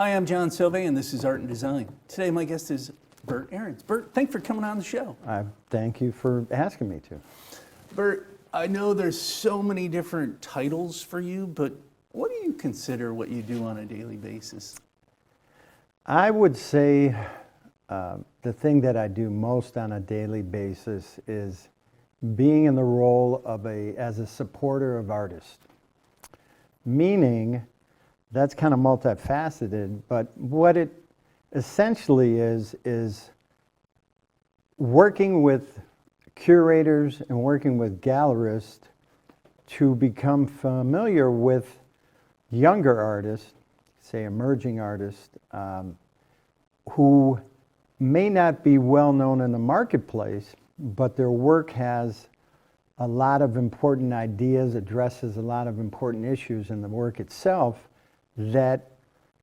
Hi, I'm John Silve, and this is Art and Design. Today, my guest is Bert Ahrens. Bert, thanks for coming on the show. Thank you for asking me to. Bert, I know there's so many different titles for you, but what do you consider what you do on a daily basis? I would say the thing that I do most on a daily basis is being in the role of as a supporter of artists. Meaning, that's kind of multifaceted, but what it essentially is working with curators and working with gallerists to become familiar with younger artists, say emerging artists, who may not be well known in the marketplace, but their work has a lot of important ideas, addresses a lot of important issues in the work itself that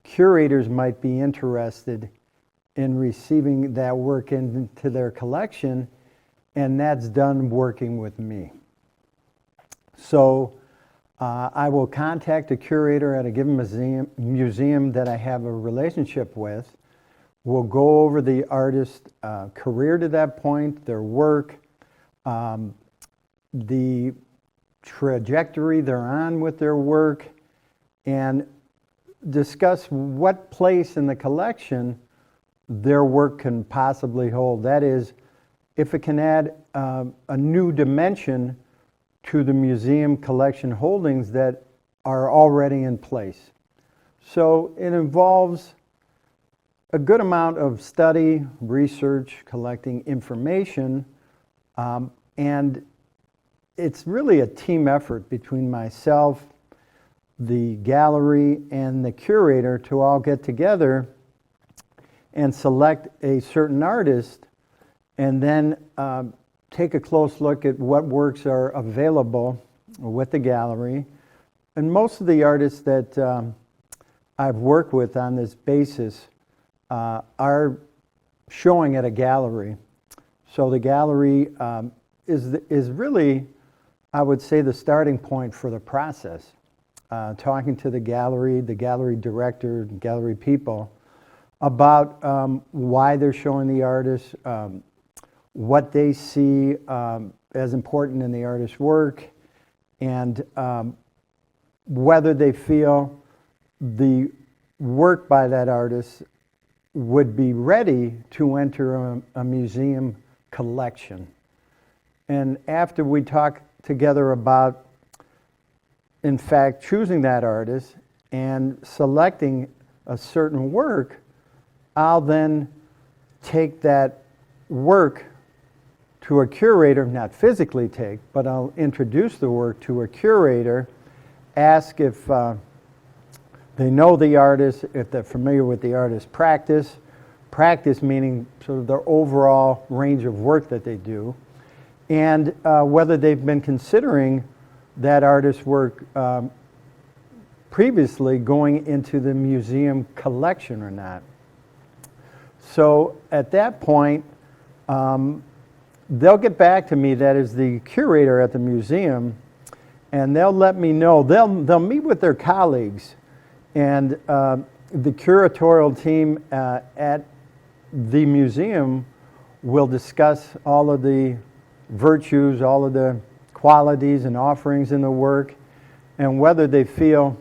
curators might be interested in receiving that work into their collection, and that's done working with me. So I will contact a curator at a given museum that I have a relationship with. We'll go over the artist's career to that point, their work, the trajectory they're on with their work, and discuss what place in the collection their work can possibly hold. That is, if it can add a new dimension to the museum collection holdings that are already in place. So it involves a good amount of study, research, collecting information, and it's really a team effort between myself, the gallery, and the curator to all get together and select a certain artist, and then take a close look at what works are available with the gallery. And most of the artists that I've worked with on this basis are showing at a gallery. So the gallery is really, I would say, the starting point for the process. Talking to the gallery director, gallery people about why they're showing the artist, what they see as important in the artist's work, and whether they feel the work by that artist would be ready to enter a museum collection. And after we talk together about, in fact, choosing that artist and selecting a certain work, I'll then take that work to a curator, not physically take, but I'll introduce the work to a curator, ask if they know the artist, if they're familiar with the artist's practice meaning sort of their overall range of work that they do, and whether they've been considering that artist's work previously going into the museum collection or not. So at that point, they'll get back to me, that is the curator at the museum, and they'll let me know. They'll meet with their colleagues, and the curatorial team at the museum will discuss all of the virtues, all of the qualities and offerings in the work, and whether they feel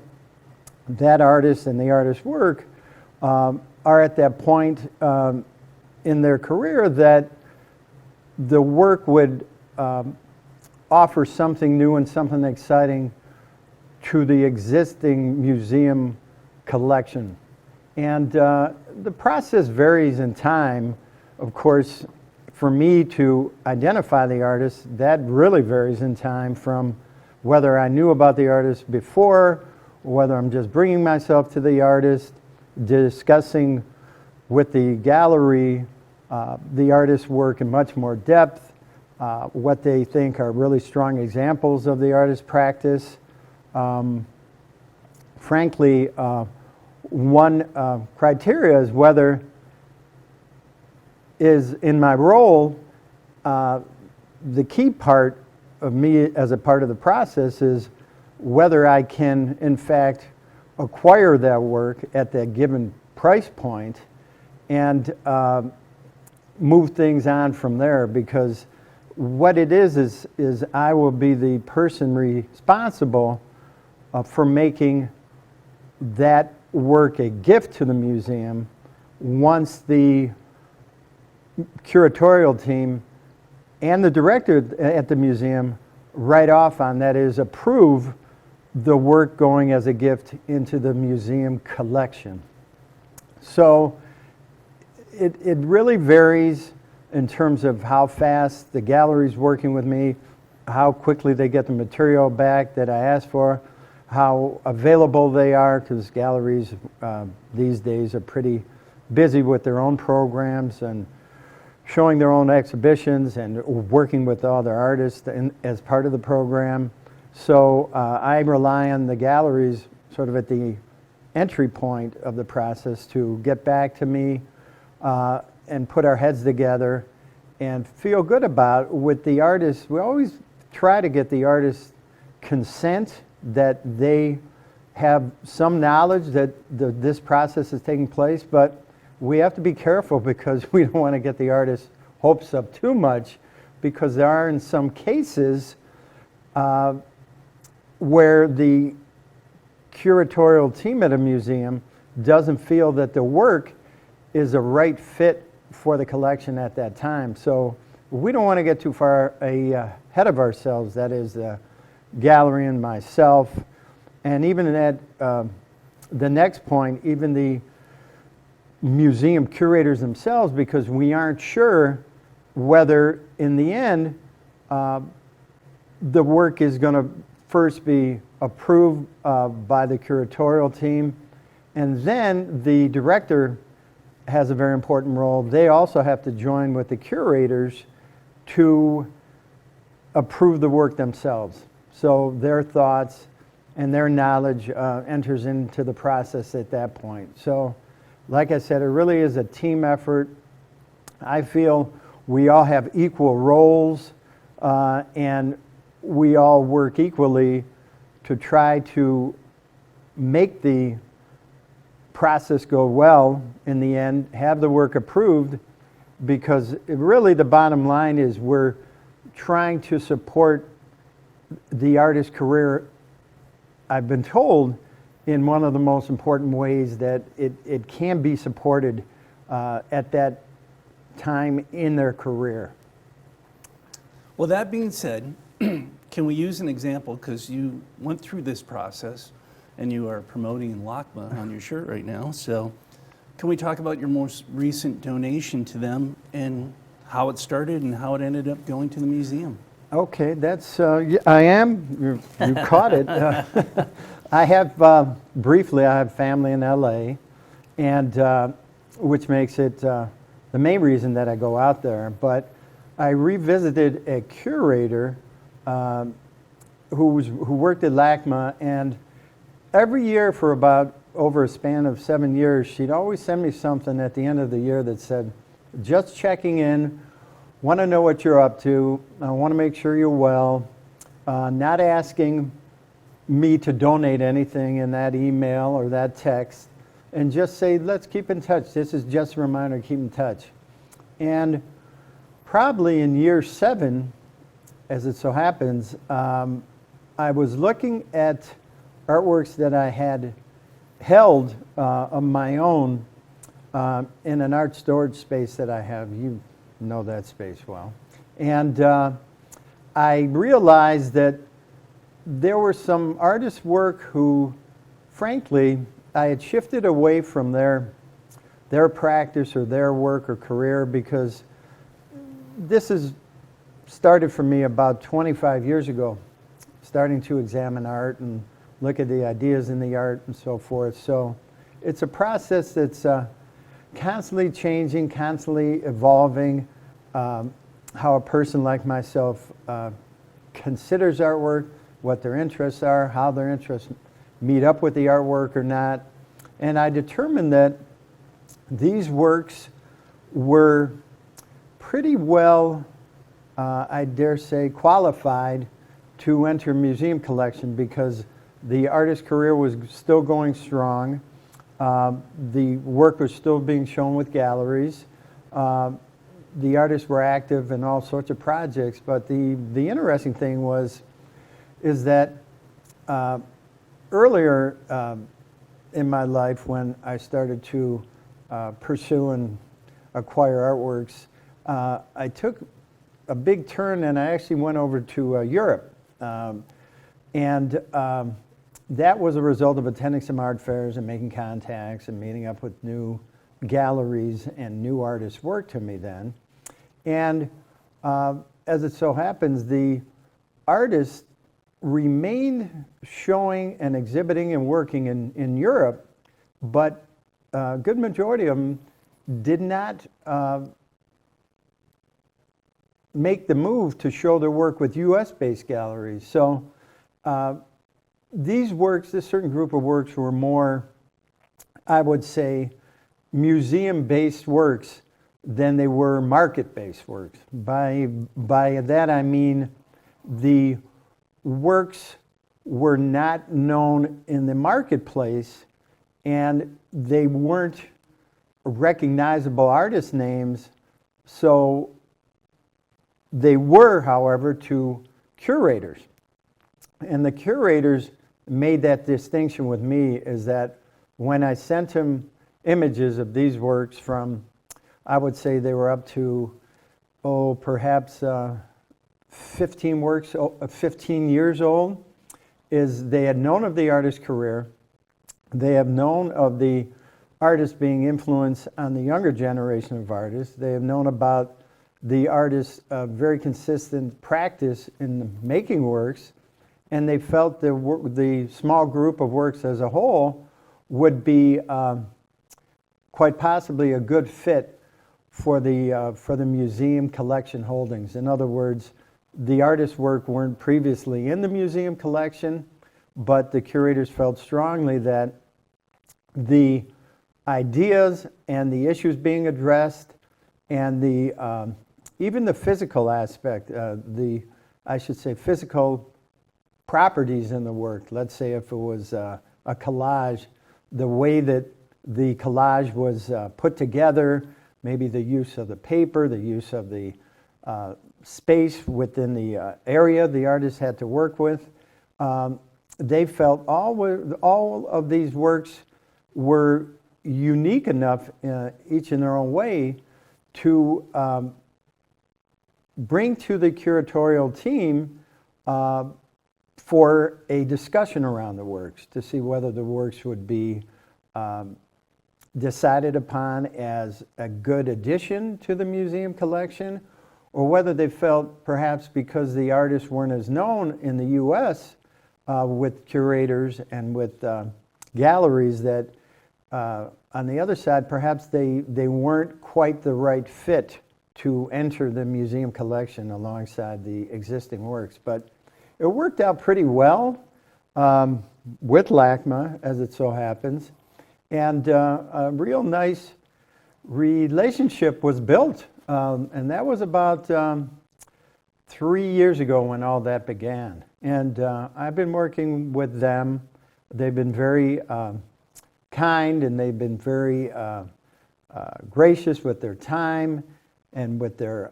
that artist and the artist's work are at that point in their career that the work would offer something new and something exciting to the existing museum collection. And the process varies in time. Of course, for me to identify the artist, that really varies in time from whether I knew about the artist before, or whether I'm just bringing myself to the artist, discussing with the gallery the artist's work in much more depth, what they think are really strong examples of the artist's practice. Frankly, one criteria is whether is in my role, the key part of me as a part of the process is whether I can, in fact, acquire that work at that given price point and move things on from there, because what it is I will be the person responsible for making that work a gift to the museum once the curatorial team and the director at the museum write off on, that is, approve the work going as a gift into the museum collection. So it really varies in terms of how fast the gallery's working with me, how quickly they get the material back that I asked for, how available they are, because galleries these days are pretty busy with their own programs and showing their own exhibitions and working with other artists as part of the program. So I rely on the galleries sort of at the entry point of the process to get back to me and put our heads together and feel good about with the artists. We always try to get the artists' consent that they have some knowledge that this process is taking place, but we have to be careful because we don't want to get the artists' hopes up too much, because there are in some cases where the curatorial team at a museum doesn't feel that the work is a right fit for the collection at that time. So we don't want to get too far ahead of ourselves, that is the gallery and myself, and even at the next point, even the museum curators themselves, because we aren't sure whether in the end the work is going to first be approved by the curatorial team, and then the director has a very important role. They also have to join with the curators to approve the work themselves. So their thoughts and their knowledge enters into the process at that point. So like I said, it really is a team effort. I feel we all have equal roles and we all work equally to try to make the process go well in the end, have the work approved, because really the bottom line is we're trying to support the artist's career, I've been told, in one of the most important ways that it can be supported at that time in their career. Well, that being said, can we use an example, because you went through this process and you are promoting LACMA on your shirt right now, so can we talk about your most recent donation to them and how it started and how it ended up going to the museum? Okay, that's, I am, you caught it. I have, briefly, I have family in LA, and which makes it the main reason that I go out there. But I revisited a curator who worked at LACMA, and every year for about over a span of 7 years, she'd always send me something at the end of the year that said, just checking in, want to know what you're up to, I want to make sure you're well, not asking me to donate anything in that email or that text, and just say, let's keep in touch. This is just a reminder to keep in touch. And probably in year 7, as it so happens, I was looking at artworks that I had held of my own in an art storage space that I have. You know that space well. And I realized that there were some artists' work who, frankly, I had shifted away from their practice or their work or career, because this has started for me about 25 years ago, starting to examine art and look at the ideas in the art and so forth. So it's a process that's constantly changing, constantly evolving, how a person like myself considers artwork, what their interests are, how their interests meet up with the artwork or not. And I determined that these works were pretty well, I dare say, qualified to enter museum collection, because the artist's career was still going strong. The work was still being shown with galleries. The artists were active in all sorts of projects, but the interesting thing is that earlier in my life, when I started to pursue and acquire artworks, I took a big turn and I actually went over to Europe. And that was a result of attending some art fairs and making contacts and meeting up with new galleries and new artists' work to me then. And as it so happens, the artists remained showing and exhibiting and working in Europe, but a good majority of them did not make the move to show their work with US-based galleries. So these works, this certain group of works were more, I would say, museum-based works than they were market-based works. By that I mean the works were not known in the marketplace and they weren't recognizable artist names, so they were, however, to curators. And the curators made that distinction with me, is that when I sent them images of these works from, I would say they were up to, perhaps 15 works, 15 years old, is they had known of the artist's career, they have known of the artist being influenced on the younger generation of artists, they have known about the artist's very consistent practice in making works, and they felt the small group of works as a whole would be quite possibly a good fit for the museum collection holdings. In other words, the artist's work weren't previously in the museum collection, but the curators felt strongly that the ideas and the issues being addressed and the even the physical aspect, I should say physical properties in the work. Let's say if it was a collage, the way that the collage was put together, maybe the use of the paper, the use of the space within the area the artist had to work with. They felt all of these works were unique enough, each in their own way, to bring to the curatorial team for a discussion around the works, to see whether the works would be decided upon as a good addition to the museum collection, or whether they felt perhaps because the artists weren't as known in the US with curators and with galleries, that on the other side perhaps they weren't quite the right fit to enter the museum collection alongside the existing works. But it worked out pretty well with LACMA, as it so happens, and a real nice relationship was built, and that was about 3 years ago when all that began. And I've been working with them. They've been very kind, and they've been very gracious with their time and with their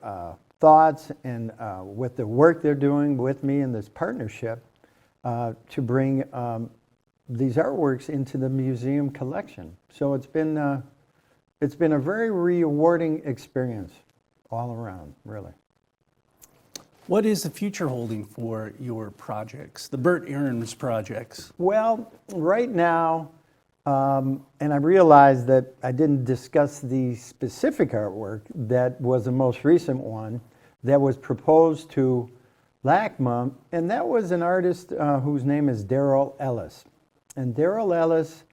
thoughts and with the work they're doing with me in this partnership to bring these artworks into the museum collection. So it's been a very rewarding experience all around, really. What is the future holding for your projects, the Burt Ahrens projects? Well, right now, and I realized that I didn't discuss the specific artwork that was the most recent one that was proposed to LACMA, and that was an artist whose name is Darrell Ellis. And Darrell Ellis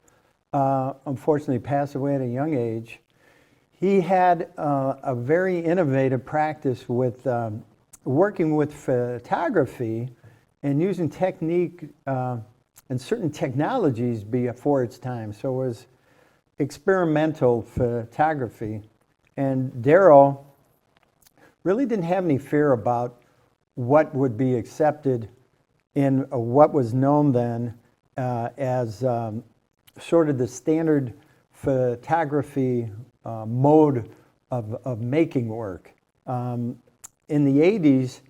unfortunately passed away at a young age. He had a very innovative practice with working with photography and using technique and certain technologies before its time. So it was experimental photography. And Darrell really didn't have any fear about what would be accepted in what was known then as sort of the standard photography mode of making work. In the 80s,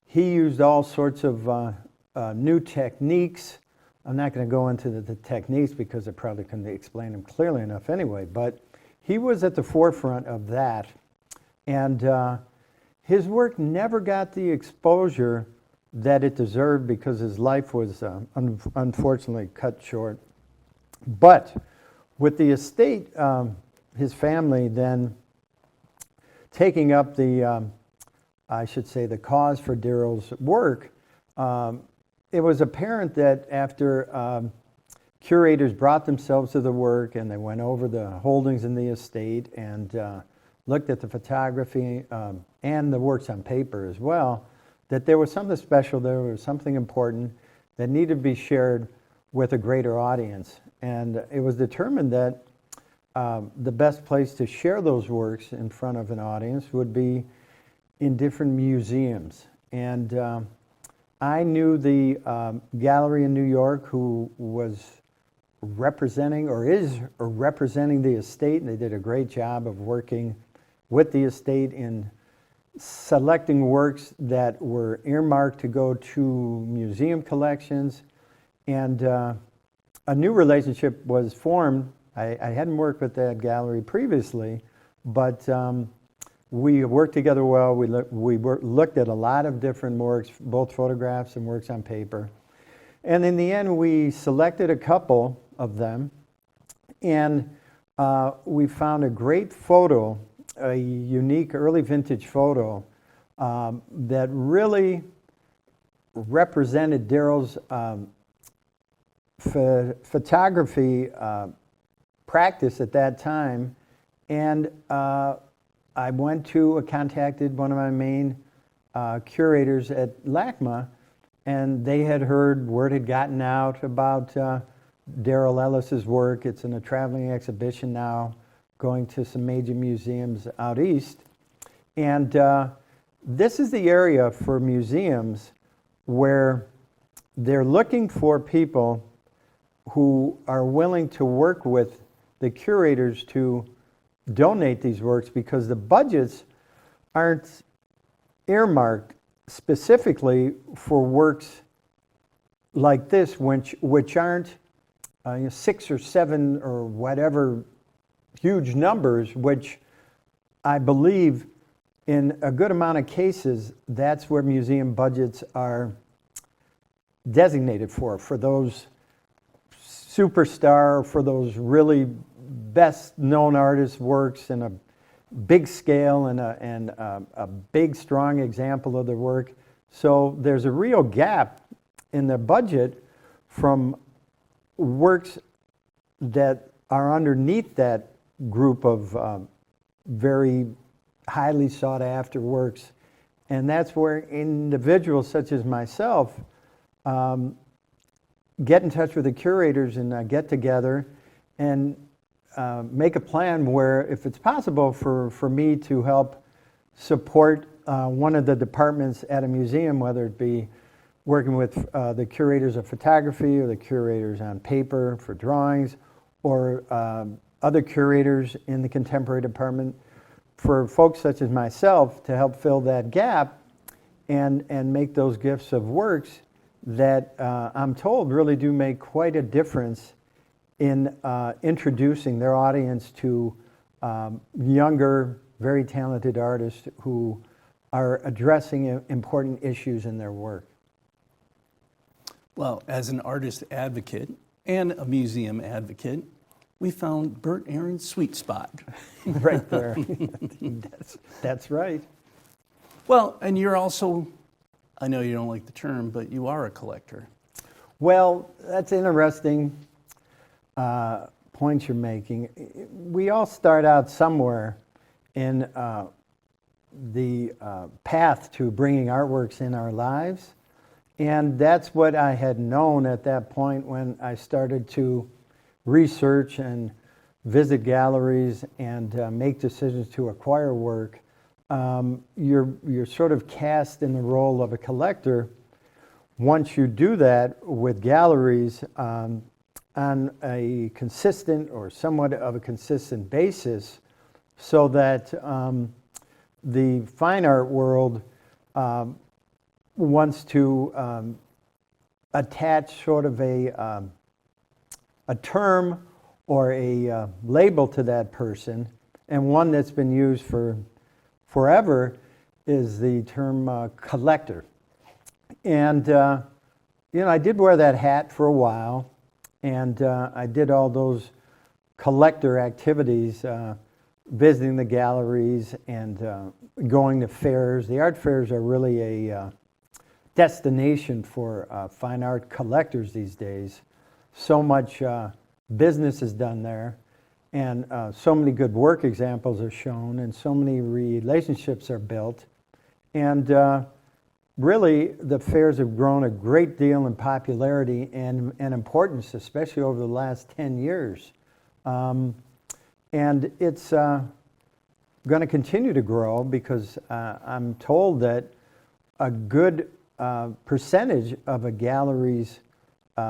he used all sorts of new techniques. I'm not going to go into the techniques because I probably couldn't explain them clearly enough anyway, but he was at the forefront of that. And his work never got the exposure that it deserved because his life was unfortunately cut short. But with the estate, his family then taking up the, I should say, the cause for Daryl's work, it was apparent that after curators brought themselves to the work and they went over the holdings in the estate and looked at the photography and the works on paper as well, that there was something special, there was something important that needed to be shared with a greater audience. And it was determined that the best place to share those works in front of an audience would be in different museums. And I knew the gallery in New York who was representing or is representing the estate, and they did a great job of working with the estate in selecting works that were earmarked to go to museum collections. And a new relationship was formed. I hadn't worked with that gallery previously, but we worked together well. We looked at a lot of different works, both photographs and works on paper. And in the end, we selected a couple of them, and we found a great photo, a unique early vintage photo that really represented Daryl's photography practice at that time. And I contacted one of my main curators at LACMA, and they had heard, word had gotten out about Daryl Ellis's work. It's in a traveling exhibition now, going to some major museums out east. And this is the area for museums where they're looking for people who are willing to work with the curators to donate these works, because the budgets aren't earmarked specifically for works like this, which aren't 6 or 7 or whatever huge numbers, which I believe in a good amount of cases, that's where museum budgets are designated for those superstar, for those really best known artists' works in a big scale and a big strong example of their work. So there's a real gap in the budget from works that are underneath that group of very highly sought after works. And that's where individuals such as myself get in touch with the curators and get together and make a plan where, if it's possible for me to help support one of the departments at a museum, whether it be working with the curators of photography or the curators on paper for drawings, or other curators in the contemporary department, for folks such as myself to help fill that gap and make those gifts of works that I'm told really do make quite a difference in introducing their audience to younger, very talented artists who are addressing important issues in their work. Well, as an artist advocate and a museum advocate, we found Bert Aaron's sweet spot. Right there. That's right. Well, and you're also, I know you don't like the term, but you are a collector. Well, that's interesting point you're making. We all start out somewhere in the path to bringing artworks in our lives. And that's what I had known at that point when I started to research and visit galleries and make decisions to acquire work. You're sort of cast in the role of a collector. Once you do that with galleries, on a consistent or somewhat of a consistent basis so that the fine art world wants to attach sort of a term or a label to that person, and one that's been used for forever is the term collector. And I did wear that hat for a while, and I did all those collector activities, visiting the galleries and going to fairs. The art fairs are really a destination for fine art collectors these days. So much business is done there, and so many good work examples are shown, and so many relationships are built. And really, the fairs have grown a great deal in popularity and importance, especially over the last 10 years. And it's going to continue to grow because I'm told that a good percentage of a gallery's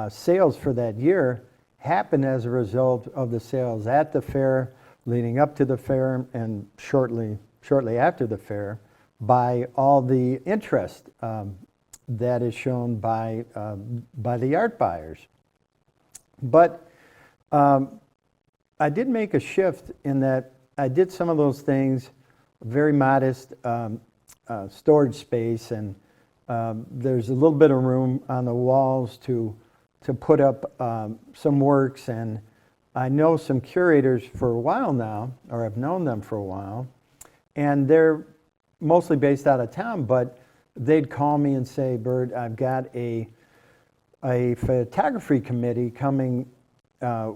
sales for that year happen as a result of the sales at the fair, leading up to the fair, and shortly after the fair, by all the interest that is shown by the art buyers. But I did make a shift in that I did some of those things, very modest storage space, and there's a little bit of room on the walls to put up some works. And I know some curators for a while now, or I've known them for a while, and they're mostly based out of town, but they'd call me and say, Bert, I've got a photography committee coming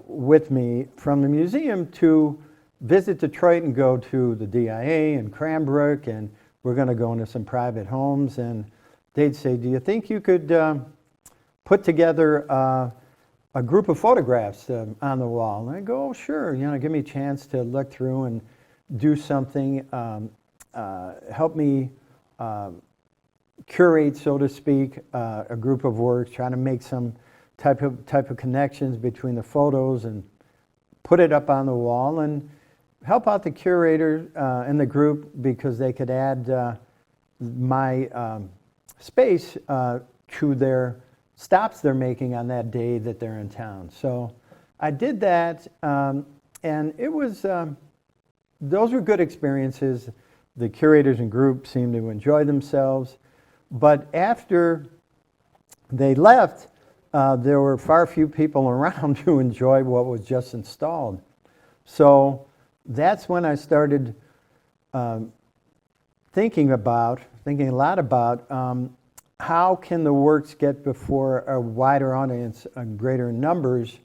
with me from the museum to visit Detroit and go to the DIA and Cranbrook, and we're going to go into some private homes. And they'd say, do you think you could put together a group of photographs on the wall? And I go, oh, sure, give me a chance to look through and do something, help me curate, so to speak, a group of works, trying to make some type of connections between the photos and put it up on the wall, and help out the curator and the group because they could add my space to their stops they're making on that day that they're in town. So I did that, and it was those were good experiences. The curators and group seemed to enjoy themselves. But after they left, there were far few people around to enjoy what was just installed. So that's when I started thinking a lot about how can the works get before a wider audience, greater numbers,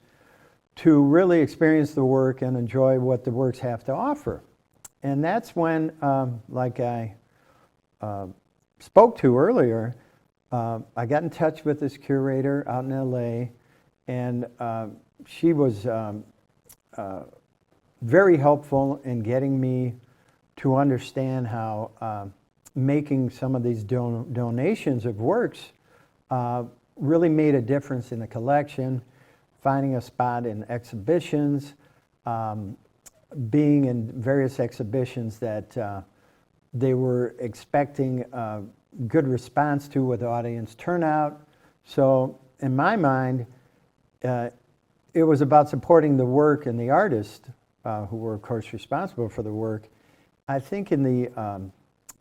to really experience the work and enjoy what the works have to offer. And that's when, like I spoke to earlier, I got in touch with this curator out in LA, and she was very helpful in getting me to understand how making some of these donations of works really made a difference in the collection, finding a spot in exhibitions, being in various exhibitions that they were expecting good response to with audience turnout. So in my mind, it was about supporting the work and the artist, who were of course responsible for the work, I think in the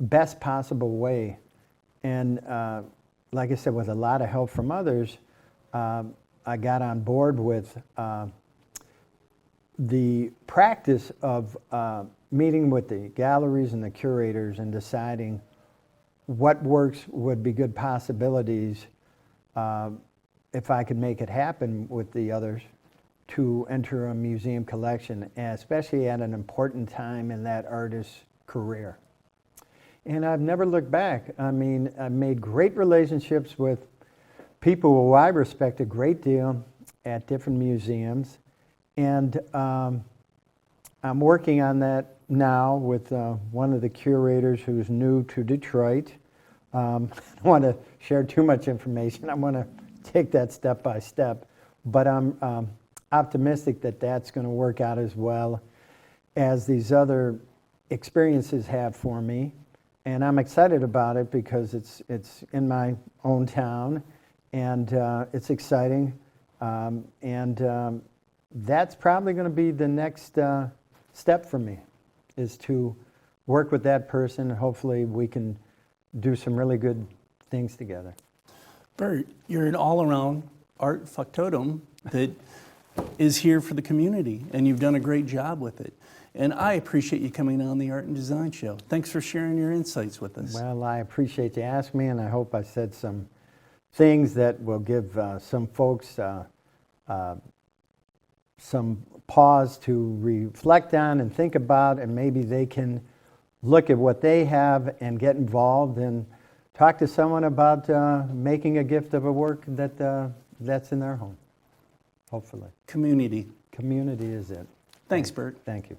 best possible way. And like I said, with a lot of help from others, I got on board with the practice of meeting with the galleries and the curators and deciding what works would be good possibilities if I could make it happen with the others to enter a museum collection, especially at an important time in that artist's career. And I've never looked back. I mean, I've made great relationships with people who I respect a great deal at different museums. And I'm working on that now with one of the curators who's new to Detroit. I don't want to share too much information. I want to take that step by step. But I'm optimistic that that's going to work out as well as these other experiences have for me. And I'm excited about it because it's in my own town, and it's exciting. That's probably going to be the next step for me, is to work with that person, and hopefully we can do some really good things together. Bert, you're an all-around art factotum that is here for the community, and you've done a great job with it. And I appreciate you coming on the Art and Design Show. Thanks for sharing your insights with us. Well, I appreciate you asking me, and I hope I said some things that will give some folks some pause to reflect on and think about, and maybe they can look at what they have and get involved and talk to someone about making a gift of a work that's in their home, hopefully. Community. Community is it. Thanks, Bert. Thank you.